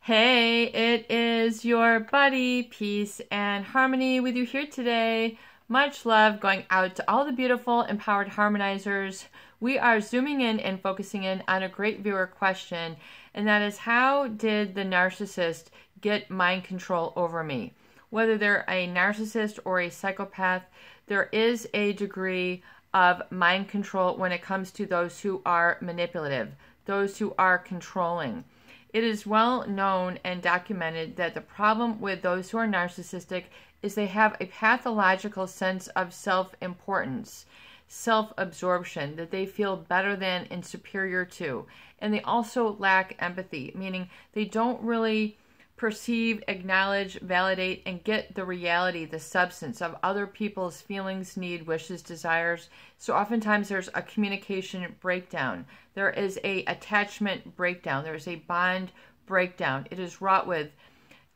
Hey, it is your buddy, Peace and Harmony with you here today. Much love going out to all the beautiful, empowered harmonizers. We are zooming in and focusing in on a great viewer question, and that is, how did the narcissist get mind control over me? Whether they're a narcissist or a psychopath, there is a degree of mind control when it comes to those who are manipulative, those who are controlling. It is well known and documented that the problem with those who are narcissistic is they have a pathological sense of self-importance, self-absorption, that they feel better than and superior to. And they also lack empathy, meaning they don't really perceive, acknowledge, validate, and get the reality, the substance of other people's feelings, need, wishes, desires. So oftentimes there's a communication breakdown. There is a attachment breakdown. There's a bond breakdown. It is wrought with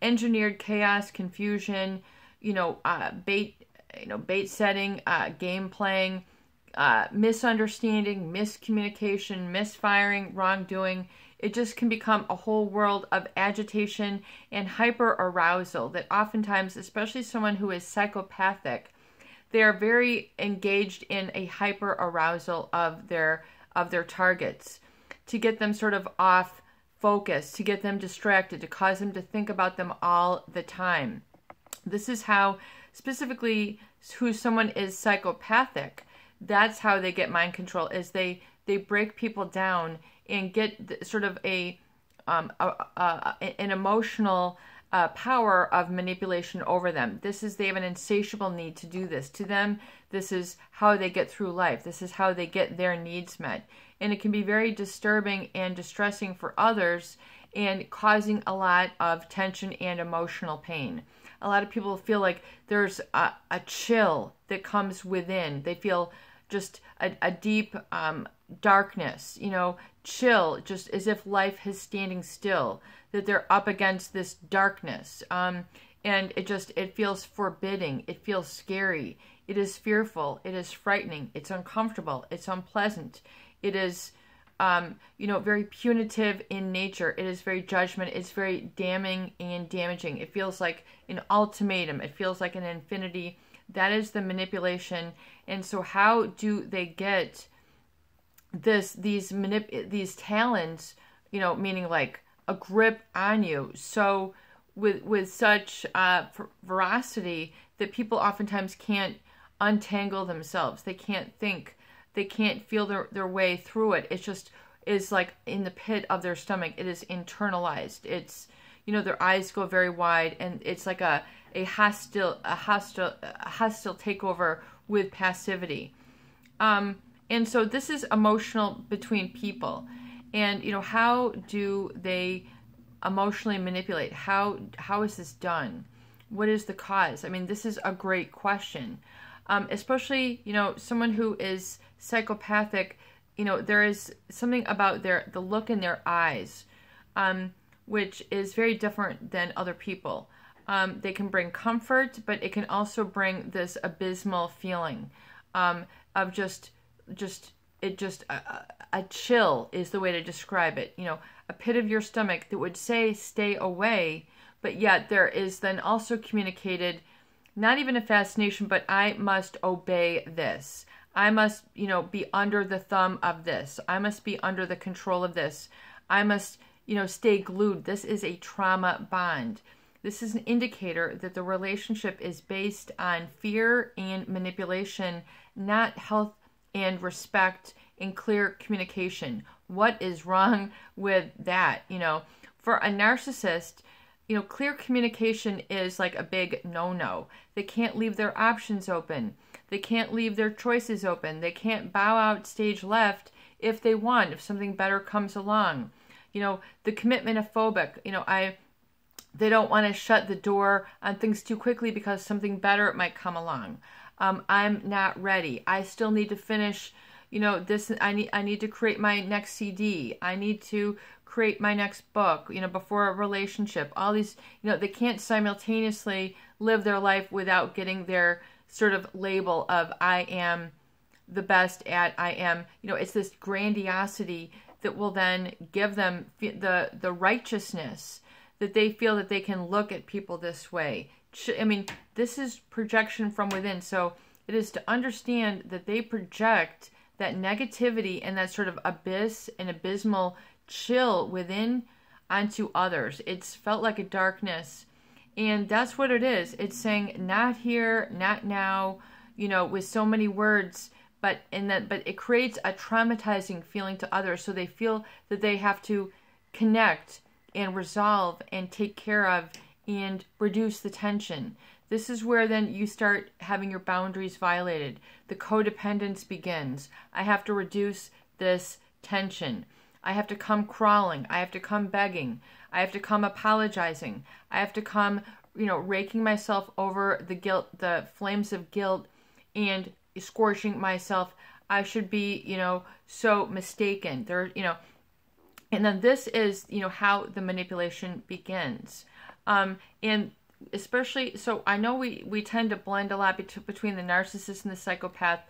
engineered chaos, confusion, bait setting, game playing, misunderstanding, miscommunication, misfiring, wrongdoing. It just can become a whole world of agitation and hyper arousal that oftentimes, especially someone who is psychopathic, they are very engaged in a hyper arousal of their targets to get them sort of off focus, to get them distracted, to cause them to think about them all the time. This is how, specifically, who someone is psychopathic, that's how they get mind control, is they break people down and get sort of an emotional power of manipulation over them. They have an insatiable need to do this. To them, this is how they get through life. This is how they get their needs met. And it can be very disturbing and distressing for others and causing a lot of tension and emotional pain. A lot of people feel like there's a chill that comes within. They feel just a deep darkness, chill, just as if life is standing still, that they're up against this darkness. And it feels forbidding. It feels scary. It is fearful. It is frightening. It's uncomfortable. It's unpleasant. It is, very punitive in nature. It is very judgment. It's very damning and damaging. It feels like an ultimatum. It feels like an infinity. That is the manipulation. And so how do they get these talents, meaning like a grip on you, so with such veracity that people oftentimes can't untangle themselves. They can't think. They can't feel their way through it. It just is like in the pit of their stomach. It is internalized. It's, their eyes go very wide, and it's like a hostile takeover with passivity. And so this is emotional between people. And, how do they emotionally manipulate? How is this done? What is the cause? I mean, this is a great question. Especially, someone who is psychopathic, there is something about the look in their eyes, which is very different than other people. They can bring comfort, but it can also bring this abysmal feeling of just a chill is the way to describe it. A pit of your stomach that would say stay away, but yet there is then also communicated not even a fascination, but I must obey this. I must, be under the thumb of this. I must be under the control of this. I must, stay glued. This is a trauma bond. This is an indicator that the relationship is based on fear and manipulation, not health and respect and clear communication. What is wrong with that? For a narcissist, clear communication is like a big no-no. They can't leave their options open. They can't leave their choices open. They can't bow out stage left if they want, if something better comes along. The commitment-phobic, they don't want to shut the door on things too quickly because something better might come along. I'm not ready. I still need to finish, this. I need to create my next CD. I need to create my next book, before a relationship. All these, they can't simultaneously live their life without getting their sort of label of I am the best at, I am, it's this grandiosity that will then give them the righteousness, that they feel that they can look at people this way. I mean, this is projection from within. So it is to understand that they project that negativity and that sort of abyss and abysmal chill within onto others. It's felt like a darkness. And that's what it is. It's saying, not here, not now, you know, with so many words, but it creates a traumatizing feeling to others. So they feel that they have to connect and resolve and take care of and reduce the tension. This is where then you start having your boundaries violated. The codependence begins. I have to reduce this tension. I have to come crawling. I have to come begging. I have to come apologizing. I have to come, you know, raking myself over the guilt, the flames of guilt, and scorching myself. I should be, you know, so mistaken. There, you know, and then this is, you know, how the manipulation begins. And especially, so I know we tend to blend a lot between the narcissist and the psychopath.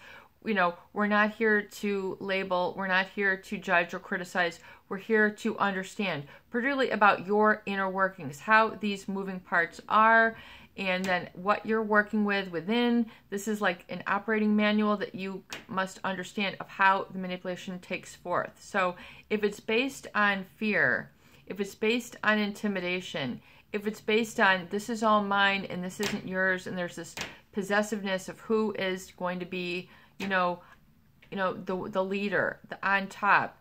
You know, we're not here to label, we're not here to judge or criticize, we're here to understand, particularly about your inner workings, how these moving parts are, and then what you're working with within. This is like an operating manual that you must understand of how the manipulation takes forth. So if it's based on fear, if it's based on intimidation, if it's based on this is all mine and this isn't yours, and there's this possessiveness of who is going to be, the leader, the on top,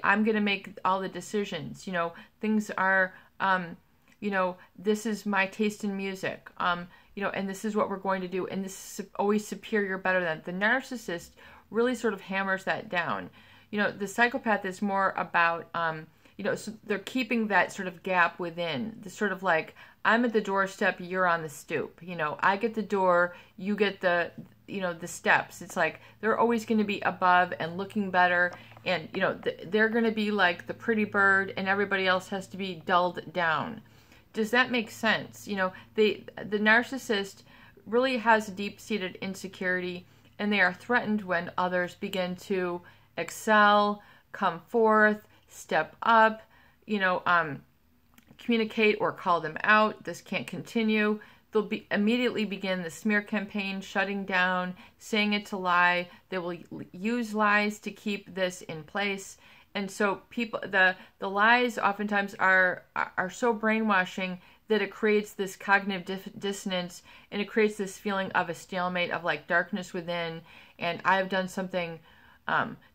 I'm going to make all the decisions, things are, this is my taste in music, and this is what we're going to do. And this is always superior, better than. The narcissist really sort of hammers that down. The psychopath is more about, so they're keeping that sort of gap within, the sort of like, I'm at the doorstep, you're on the stoop. I get the door, you get the steps. It's like they're always going to be above and looking better, and they're going to be like the pretty bird, and everybody else has to be dulled down. Does that make sense? The narcissist really has a deep-seated insecurity, and they are threatened when others begin to excel, come forth, step up, communicate or call them out. This can't continue. They'll immediately begin the smear campaign, shutting down, saying it's a lie. They will use lies to keep this in place. And so people, the lies oftentimes are so brainwashing that it creates this cognitive dissonance, and it creates this feeling of a stalemate, of like darkness within, and I've done something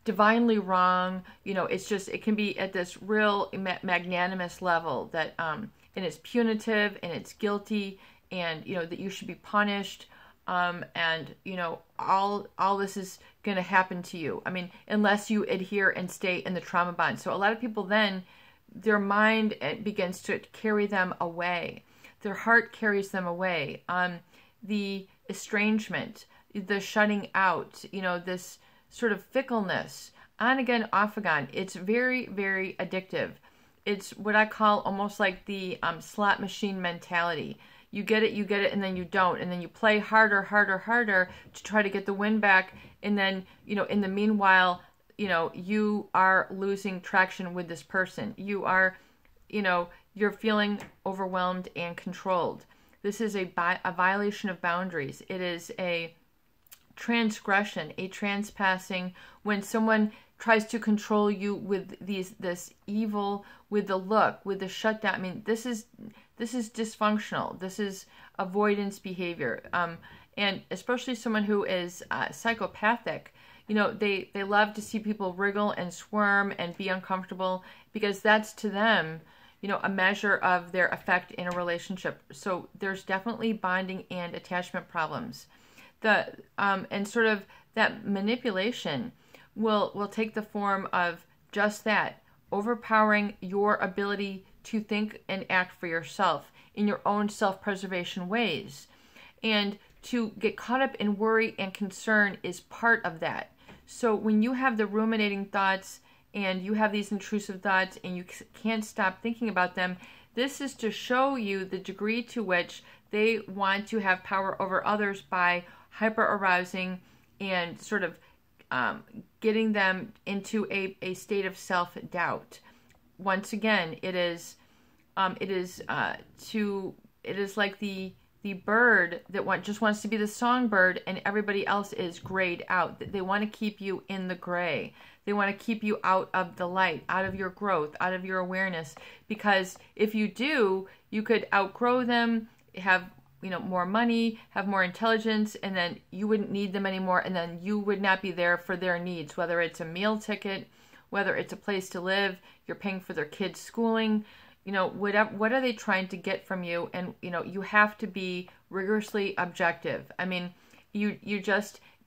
divinely wrong. It can be at this real magnanimous level that, and it's punitive and it's guilty, and that you should be punished, and all this is going to happen to you. I mean, unless you adhere and stay in the trauma bond. So a lot of people then, their mind begins to carry them away. Their heart carries them away. The estrangement, the shutting out, this sort of fickleness, on again, off again. It's very, very addictive. It's what I call almost like the slot machine mentality. You get it, and then you don't. And then you play harder to try to get the win back. And then, in the meanwhile, you are losing traction with this person. You are, you're feeling overwhelmed and controlled. This is a violation of boundaries. It is a transgression, a transpassing, when someone tries to control you with this evil, with the look, with the shutdown. I mean, this is dysfunctional. This is avoidance behavior. And especially someone who is psychopathic, they love to see people wriggle and squirm and be uncomfortable, because that's to them, a measure of their effect in a relationship. So there's definitely bonding and attachment problems. And sort of that manipulation will take the form of just that, overpowering your ability to think and act for yourself in your own self-preservation ways. And to get caught up in worry and concern is part of that. So when you have the ruminating thoughts and you have these intrusive thoughts and you can't stop thinking about them, this is to show you the degree to which they want to have power over others by hyper-arousing and sort of getting them into a state of self-doubt. Once again, it is It is it is like the bird that just wants to be the songbird, and everybody else is grayed out. They want to keep you in the gray. They want to keep you out of the light, out of your growth, out of your awareness. Because if you do, you could outgrow them, have more money, have more intelligence, and then you wouldn't need them anymore, and then you would not be there for their needs, whether it's a meal ticket, whether it's a place to live, you're paying for their kids' schooling, whatever. What are they trying to get from you? And you have to be rigorously objective. I mean,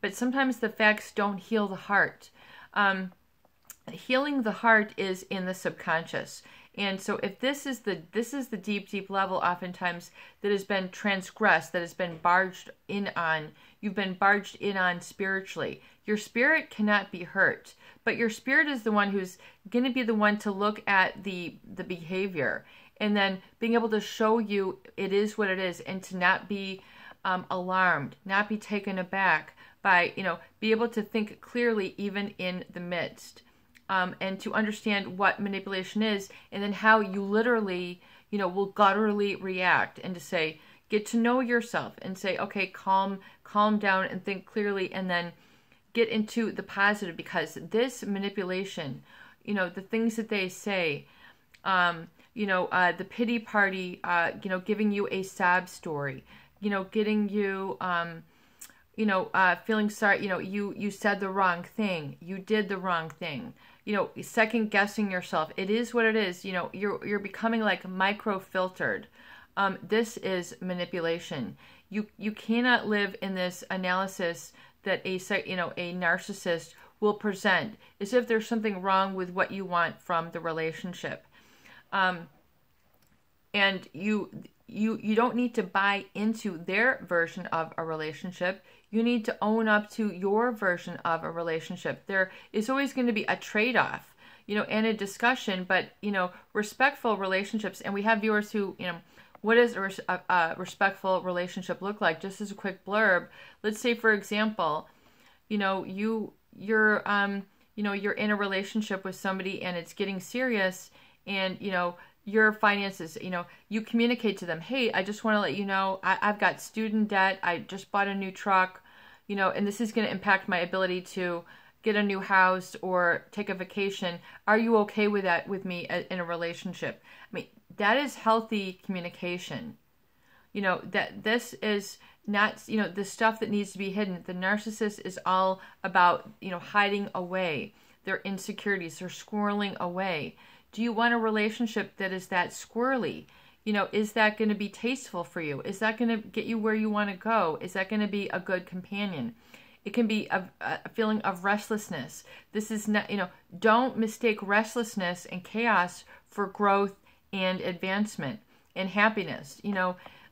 but sometimes the facts don't heal the heart. Healing the heart is in the subconscious. And so if this is the deep, deep level oftentimes that has been transgressed, that has been barged in on, you've been barged in on spiritually. Your spirit cannot be hurt, but your spirit is the one who's going to be the one to look at the behavior and then being able to show you it is what it is, and to not be alarmed, not be taken aback by, be able to think clearly even in the midst. And to understand what manipulation is, and then how you literally, will gutturally react, and to say, get to know yourself and say, okay, calm down and think clearly, and then get into the positive. Because this manipulation, the things that they say, the pity party, giving you a sob story, getting you, feeling sorry, you said the wrong thing, you did the wrong thing, second guessing yourself. It is what it is. You're becoming like micro-filtered. This is manipulation. You cannot live in this analysis that a narcissist will present as if there's something wrong with what you want from the relationship. And you don't need to buy into their version of a relationship. You need to own up to your version of a relationship. There is always going to be a trade-off, and a discussion, but, respectful relationships. And we have viewers who, what does a respectful relationship look like? Just as a quick blurb, let's say, for example, you're in a relationship with somebody and it's getting serious, and, your finances, you communicate to them, hey, I just want to let you know, I've got student debt. I just bought a new truck, and this is going to impact my ability to get a new house or take a vacation. Are you okay with that with me in a relationship? I mean, that is healthy communication. That this is not, the stuff that needs to be hidden. The narcissist is all about, hiding away their insecurities. They're squirreling away. Do you want a relationship that is that squirrely? Is that going to be tasteful for you? Is that going to get you where you want to go? Is that going to be a good companion? It can be a feeling of restlessness. This is not, don't mistake restlessness and chaos for growth and advancement and happiness.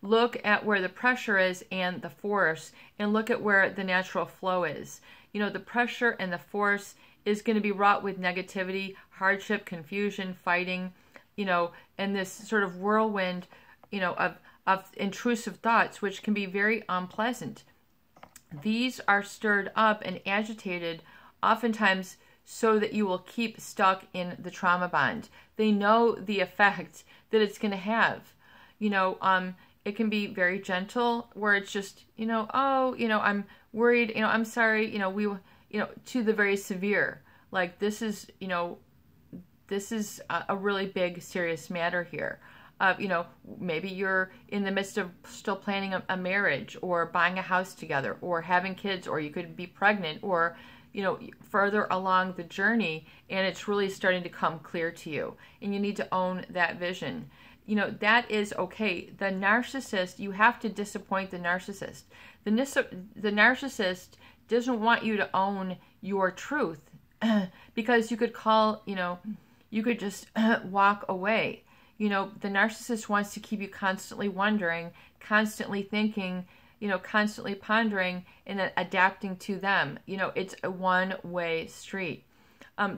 Look at where the pressure is and the force, and look at where the natural flow is. The pressure and the force is going to be wrought with negativity, hardship, confusion, fighting, and this sort of whirlwind, of intrusive thoughts, which can be very unpleasant. These are stirred up and agitated, oftentimes so that you will keep stuck in the trauma bond. They know the effect that it's going to have. It can be very gentle, where it's just, I'm worried, I'm sorry, to the very severe. Like, this is a really big, serious matter here. Maybe you're in the midst of still planning a marriage, or buying a house together, or having kids, or you could be pregnant, or, further along the journey, and it's really starting to come clear to you, and you need to own that vision. That is okay. The narcissist, you have to disappoint the narcissist. The narcissist doesn't want you to own your truth, because you could you could just walk away. The narcissist wants to keep you constantly wondering, constantly thinking, constantly pondering, and then adapting to them. It's a one-way street.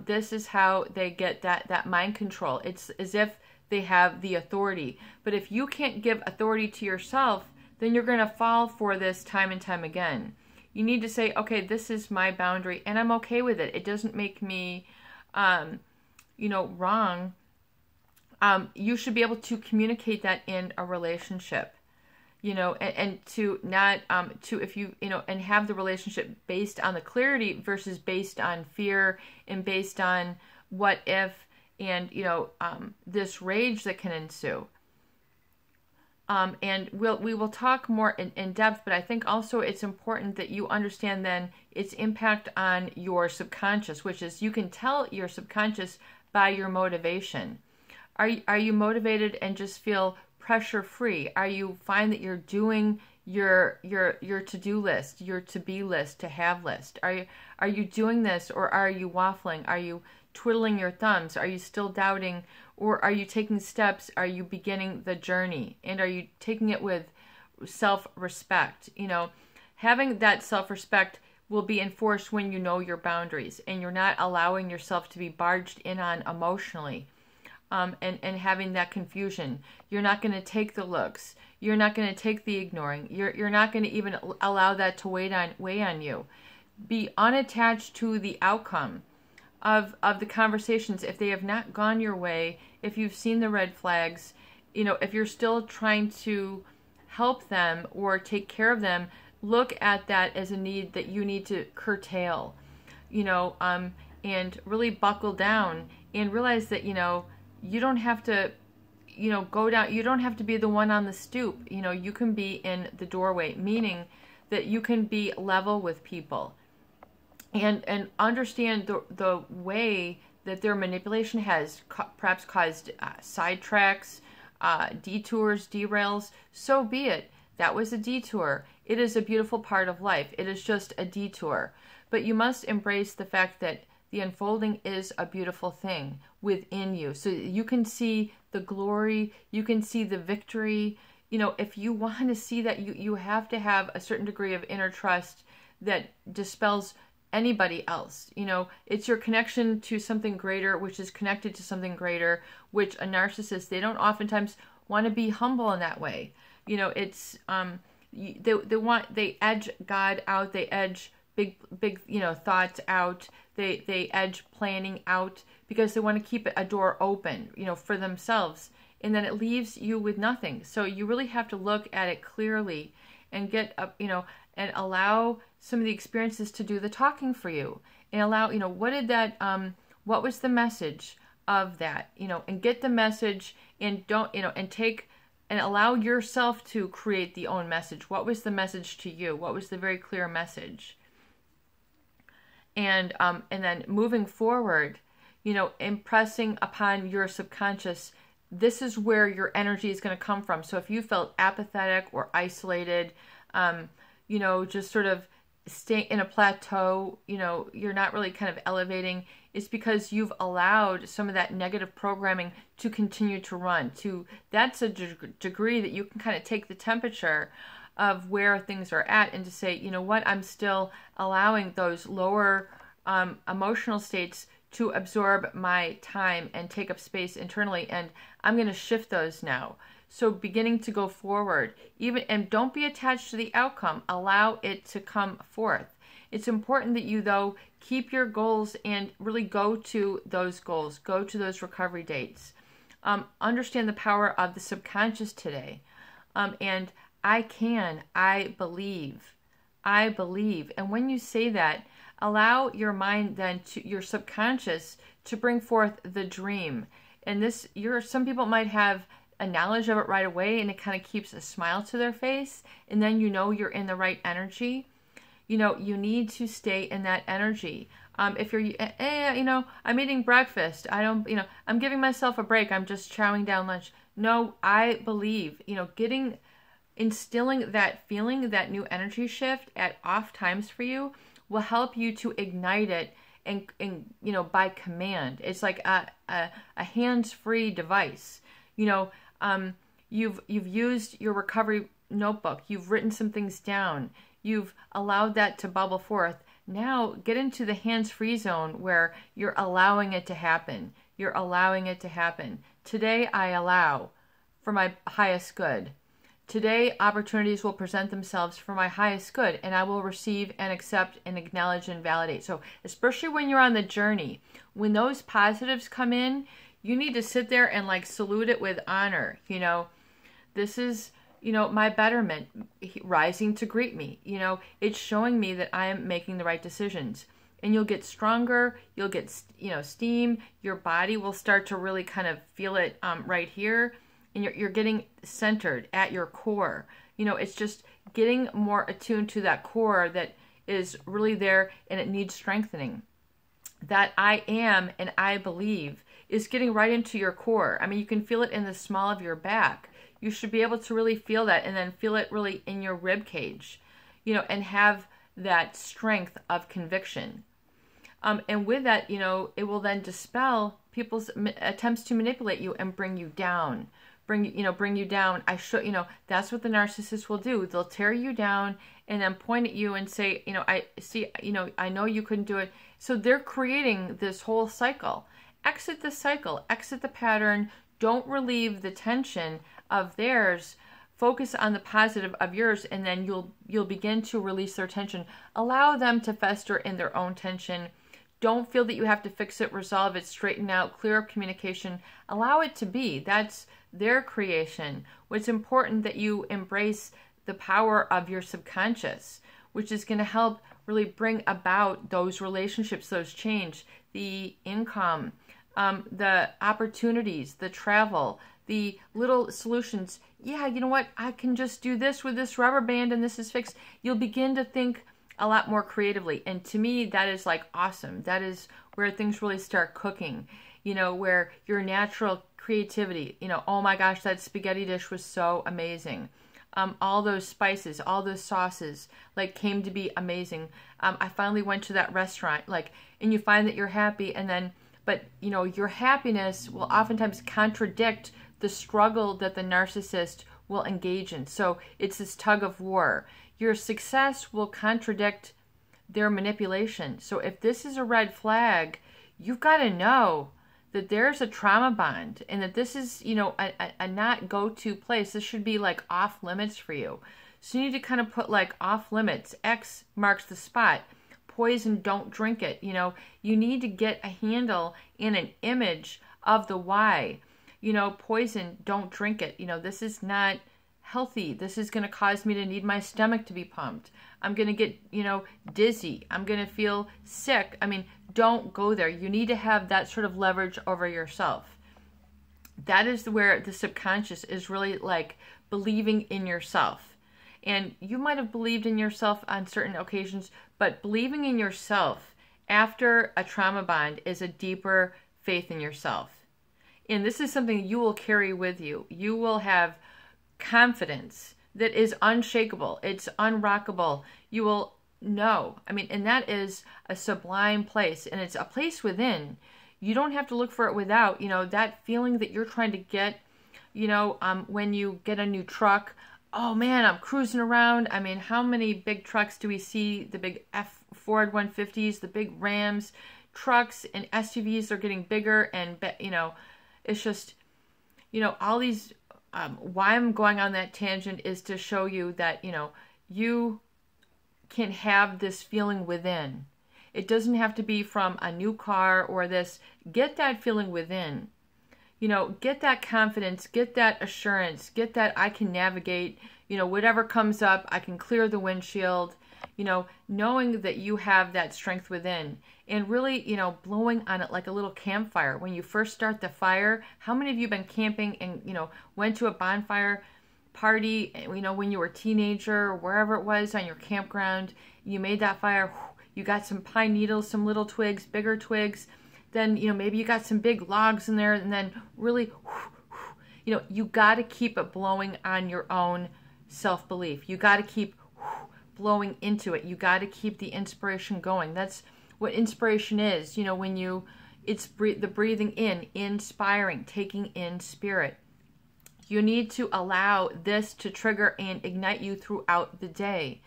This is how they get that mind control. It's as if they have the authority. But if you can't give authority to yourself, then you're going to fall for this time and time again. You need to say, okay, this is my boundary, and I'm okay with it. It doesn't make me, wrong. You should be able to communicate that in a relationship, and to not, if you, and have the relationship based on the clarity versus based on fear and based on what if, and, this rage that can ensue. And we will talk more in depth, but I think also it's important that you understand then its impact on your subconscious, which is you can tell your subconscious by your motivation. Are you motivated and just feel pressure free? Are you find that you're doing your to-do list, your to-be list, to have list? Are you doing this, or are you waffling? Are you twiddling your thumbs? Are you still doubting? Or are you taking steps? Are you beginning the journey? And are you taking it with self-respect? Having that self-respect will be enforced when you know your boundaries and you're not allowing yourself to be barged in on emotionally, and having that confusion. You're not going to take the looks. You're not going to take the ignoring. You're not going to even allow that to weigh on you. Be unattached to the outcome of the conversations. If they have not gone your way, if you've seen the red flags, if you're still trying to help them or take care of them, look at that as a need that you need to curtail, and really buckle down and realize that, you don't have to, go down. You don't have to be the one on the stoop. You can be in the doorway, meaning that you can be level with people and understand the way that their manipulation has perhaps caused sidetracks, detours, derails. So be it. That was a detour. It is a beautiful part of life. It is just a detour. But you must embrace the fact that the unfolding is a beautiful thing within you. So you can see the glory, you can see the victory. If you want to see that, you have to have a certain degree of inner trust that dispels anybody else. It's your connection to something greater, which is connected to something greater, which a narcissist, they don't oftentimes want to be humble in that way. It's they edge God out, they edge big thoughts out, they edge planning out because they want to keep a door open, for themselves, and then it leaves you with nothing. So you really have to look at it clearly and get up, and allow some of the experiences to do the talking for you, and allow, what was the message of that, and get the message, and don't, and take and allow yourself to create the own message. What was the message to you? What was the very clear message? And then moving forward, impressing upon your subconscious, this is where your energy is going to come from. So if you felt apathetic or isolated, just sort of stay in a plateau, you're not really kind of elevating, it's because you've allowed some of that negative programming to continue to run. That's a degree that you can kind of take the temperature of where things are at and to say, what, I'm still allowing those lower emotional states to absorb my time and take up space internally, and I'm going to shift those now. So beginning to go forward, and don't be attached to the outcome. Allow it to come forth. It's important that you, though, keep your goals and really go to those goals. Go to those recovery dates. Understand the power of the subconscious today. And I believe. And when you say that, allow your mind then your subconscious to bring forth the dream. And some people might have a knowledge of it right away, and it kind of keeps a smile to their face, and then you're in the right energy. You need to stay in that energy. If you're, I'm eating breakfast, I'm giving myself a break, I'm just chowing down lunch. No, I believe, instilling that feeling, that new energy shift at off times for you will help you to ignite it and by command. It's like a hands-free device. You've used your recovery notebook. You've written some things down. You've allowed that to bubble forth. Now get into the hands-free zone where you're allowing it to happen. You're allowing it to happen. Today I allow for my highest good. Today opportunities will present themselves for my highest good, and I will receive and accept and acknowledge and validate. So especially when you're on the journey, when those positives come in, you need to sit there and like salute it with honor. This is, my betterment rising to greet me. It's showing me that I am making the right decisions. And you'll get stronger, you'll get, steam, your body will start to really kind of feel it right here, and you're getting centered at your core. It's just getting more attuned to that core that is really there, and it needs strengthening. That I am and I believe is getting right into your core. I mean, you can feel it in the small of your back. You should be able to really feel that, and then feel it really in your rib cage, and have that strength of conviction. And with that, it will then dispel people's attempts to manipulate you and bring you down. Bring you down. That's what the narcissist will do. They'll tear you down and then point at you and say, I see, I know you couldn't do it. So they're creating this whole cycle. Exit the cycle, exit the pattern. Don't relieve the tension of theirs. Focus on the positive of yours, and then you'll begin to release their tension. Allow them to fester in their own tension. Don't feel that you have to fix it, resolve it, straighten out, clear up communication. Allow it to be. That's their creation. What's important that you embrace the power of your subconscious, which is going to help really bring about those relationships, those change, the income, the opportunities, the travel, the little solutions. Yeah, you know what? I can just do this with this rubber band and this is fixed. You'll begin to think a lot more creatively. And to me, that is like awesome. That is where things really start cooking, where your natural creativity, oh my gosh, that spaghetti dish was so amazing. All those spices, all those sauces, like came to be amazing. I finally went to that restaurant, and you find that you're happy, and then, but your happiness will oftentimes contradict the struggle that the narcissist will engage in. So it's this tug of war. Your success will contradict their manipulation. So if this is a red flag, you've got to know that there's a trauma bond, and that this is, a not go-to place. This should be like off limits for you. So you need to kind of put like off limits. X marks the spot. Poison, don't drink it. You need to get a handle and an image of the why. Poison, don't drink it. This is not healthy. This is going to cause me to need my stomach to be pumped. I'm going to get, dizzy. I'm going to feel sick. I mean, don't go there. You need to have that sort of leverage over yourself. That is where the subconscious is really like believing in yourself. And you might have believed in yourself on certain occasions, but believing in yourself after a trauma bond is a deeper faith in yourself. And this is something you will carry with you. You will have confidence that is unshakable. It's unrockable. You will know. I mean, and that is a sublime place, and it's a place within. You don't have to look for it without, that feeling that you're trying to get, when you get a new truck. Oh man, I'm cruising around. I mean, how many big trucks do we see? The big Ford 150s, the big Rams trucks and SUVs are getting bigger, and it's just, all these. Why I'm going on that tangent is to show you that, you can have this feeling within. It doesn't have to be from a new car or this. Get that feeling within. Get that confidence, get that assurance, get that I can navigate, whatever comes up, I can clear the windshield, knowing that you have that strength within. And really, blowing on it like a little campfire. When you first start the fire, how many of you have been camping and, went to a bonfire party, when you were a teenager or wherever it was on your campground, you made that fire, you got some pine needles, some little twigs, bigger twigs, then, maybe you got some big logs in there, and then really, you got to keep it blowing on your own self-belief. You got to keep blowing into it. You got to keep the inspiration going. That's what inspiration is, when it's the breathing in, inspiring, taking in spirit. You need to allow this to trigger and ignite you throughout the day.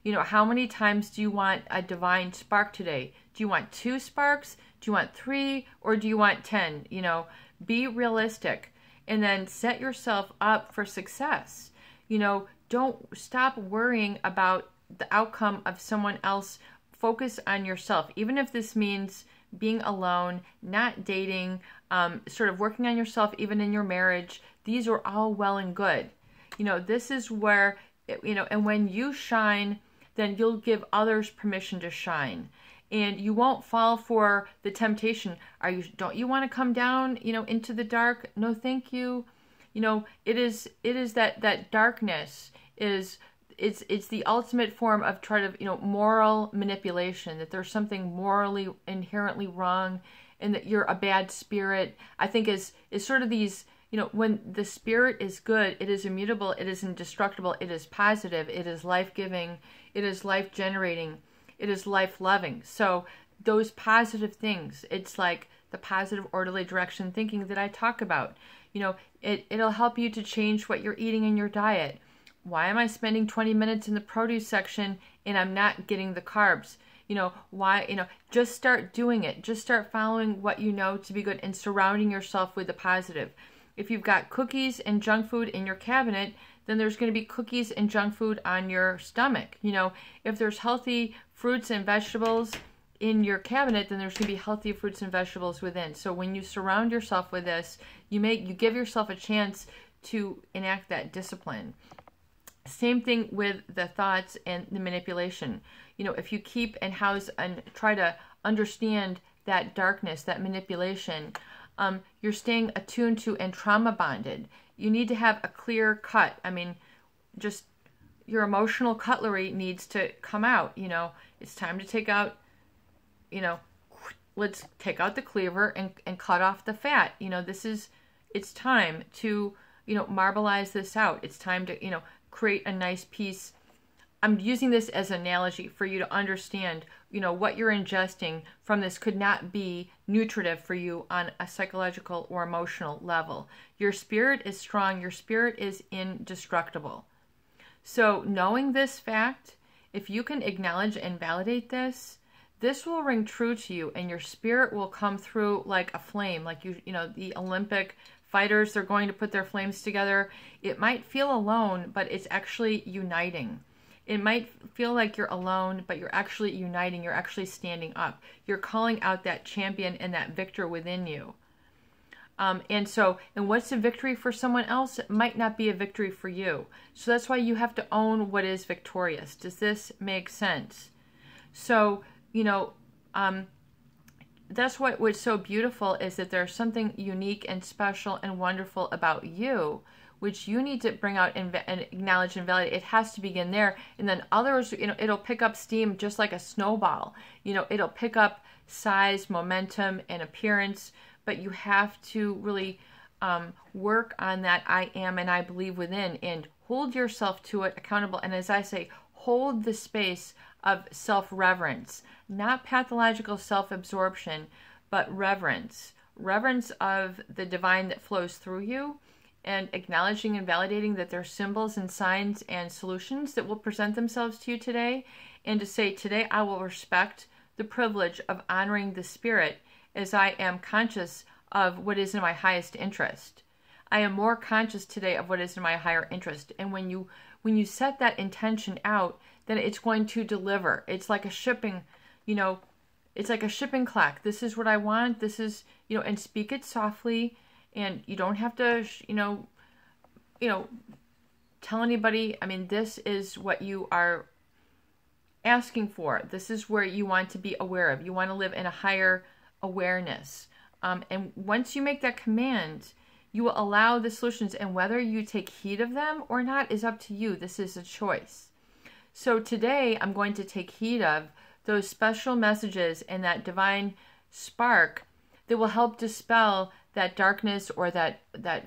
How many times do you want a divine spark today? Do you want 2 sparks? Do you want 3? Or do you want 10? Be realistic, and then set yourself up for success. Don't stop worrying about the outcome of someone else. Focus on yourself, even if this means being alone, not dating, sort of working on yourself, even in your marriage. These are all well and good. This is where, and when you shine, then you'll give others permission to shine. And you won't fall for the temptation. Don't you want to come down, into the dark? No, thank you. It is that darkness it's the ultimate form of moral manipulation, that there's something morally inherently wrong and that you're a bad spirit. I think is sort of these, when the spirit is good, it is immutable, it is indestructible, it is positive, it is life-giving, it is life-generating, it is life-loving. So those positive things, it's like the positive orderly direction thinking that I talk about. It'll help you to change what you're eating in your diet. Why am I spending 20 minutes in the produce section and I'm not getting the carbs? Why, just start doing it. Just start following what you know to be good and surrounding yourself with the positive. If you've got cookies and junk food in your cabinet, then there's going to be cookies and junk food on your stomach. If there's healthy fruits and vegetables in your cabinet, then there's going to be healthy fruits and vegetables within. So when you surround yourself with this, you give yourself a chance to enact that discipline. Same thing with the thoughts and the manipulation. If you keep and house and try to understand that darkness, that manipulation, you're staying attuned to and trauma bonded. You need to have a clear cut. Just your emotional cutlery needs to come out. It's time to take out, let's take out the cleaver and cut off the fat. It's time to, marbleize this out. It's time to, create a nice piece. I'm using this as an analogy for you to understand, what you're ingesting from this could not be nutritive for you on a psychological or emotional level. Your spirit is strong. Your spirit is indestructible. So knowing this fact, if you can acknowledge and validate this will ring true to you and your spirit will come through like a flame, like the Olympic fighters, they're going to put their flames together. It might feel alone, but it's actually uniting. It might feel like you're alone, but you're actually uniting. You're actually standing up. You're calling out that champion and that victor within you. And what's a victory for someone else might not be a victory for you. So that's why you have to own what is victorious. Does this make sense? So, that's what's so beautiful is that there's something unique and special and wonderful about you, which you need to bring out and acknowledge and validate. It has to begin there. And then others, it'll pick up steam just like a snowball. It'll pick up size, momentum, and appearance. But you have to really work on that I am and I believe within and hold yourself to it accountable. And as I say, hold the space of self-reverence, not pathological self-absorption, but reverence. Reverence of the divine that flows through you and acknowledging and validating that there are symbols and signs and solutions that will present themselves to you today. And to say, today I will respect the privilege of honoring the spirit as I am conscious of what is in my highest interest. I am more conscious today of what is in my higher interest. And when you set that intention out, then it's going to deliver. It's like a shipping, it's like a shipping clock. This is what I want. This is, and speak it softly. And you don't have to, tell anybody. This is what you are asking for. This is where you want to be aware of. You want to live in a higher awareness. And once you make that command, you will allow the solutions, and whether you take heed of them or not is up to you. This is a choice. So today I'm going to take heed of those special messages and that divine spark that will help dispel that darkness or that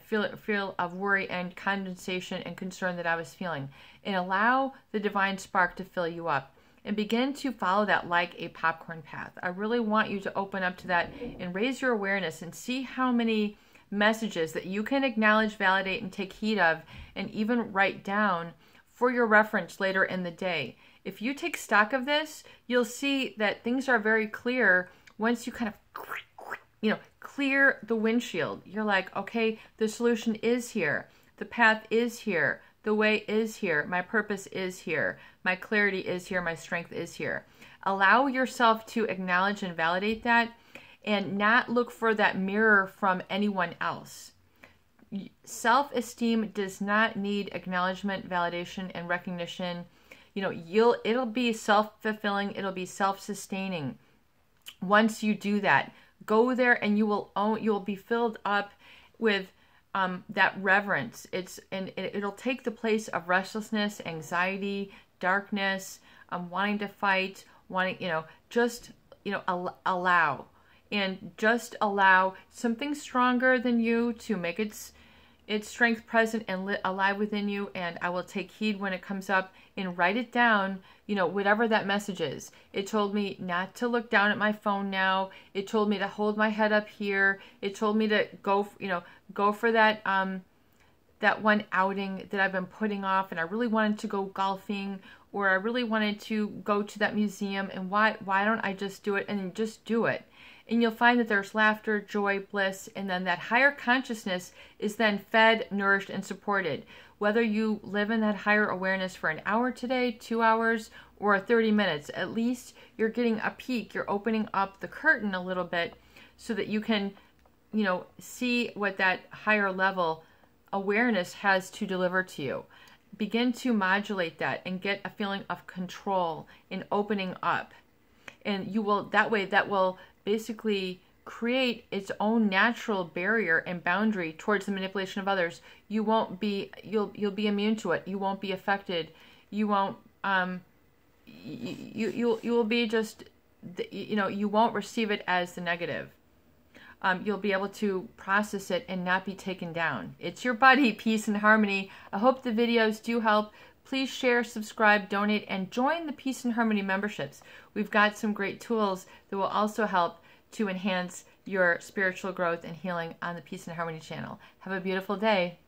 feel of worry and condensation and concern that I was feeling, and allow the divine spark to fill you up and begin to follow that like a popcorn path. I really want you to open up to that and raise your awareness and see how many messages that you can acknowledge, validate, and take heed of, and even write down for your reference later in the day. If you take stock of this, you'll see that things are very clear once you kind of, clear the windshield. You're like, okay, the solution is here. The path is here. The way is here. My purpose is here. My clarity is here. My strength is here. Allow yourself to acknowledge and validate that, and not look for that mirror from anyone else. Self-esteem does not need acknowledgement, validation, and recognition. You know, it'll be self-fulfilling, it'll be self-sustaining. Once you do that, go there and you'll be filled up with that reverence. It'll take the place of restlessness, anxiety, darkness, wanting to fight, just allow. And just allow something stronger than you to make its strength present and alive within you. And I will take heed when it comes up and write it down, whatever that message is. It told me not to look down at my phone now. It told me to hold my head up here. It told me to go for that one outing that I've been putting off, and I really wanted to go golfing, or I really wanted to go to that museum, and why don't I just do it? And then just do it. And you'll find that there's laughter, joy, bliss, and then that higher consciousness is then fed, nourished, and supported. Whether you live in that higher awareness for an hour today, 2 hours, or 30 minutes, at least you're getting a peek. You're opening up the curtain a little bit so that you can, see what that higher level awareness has to deliver to you. Begin to modulate that and get a feeling of control in opening up. And that will basically create its own natural barrier and boundary towards the manipulation of others. You'll be immune to it. You won't be affected. You won't you will be just, you won't receive it as the negative. You'll be able to process it and not be taken down. It's your buddy, Peace and Harmony. I hope the videos do help. Please share, subscribe, donate, and join the Peace and Harmony memberships. We've got some great tools that will also help to enhance your spiritual growth and healing on the Peace and Harmony channel. Have a beautiful day.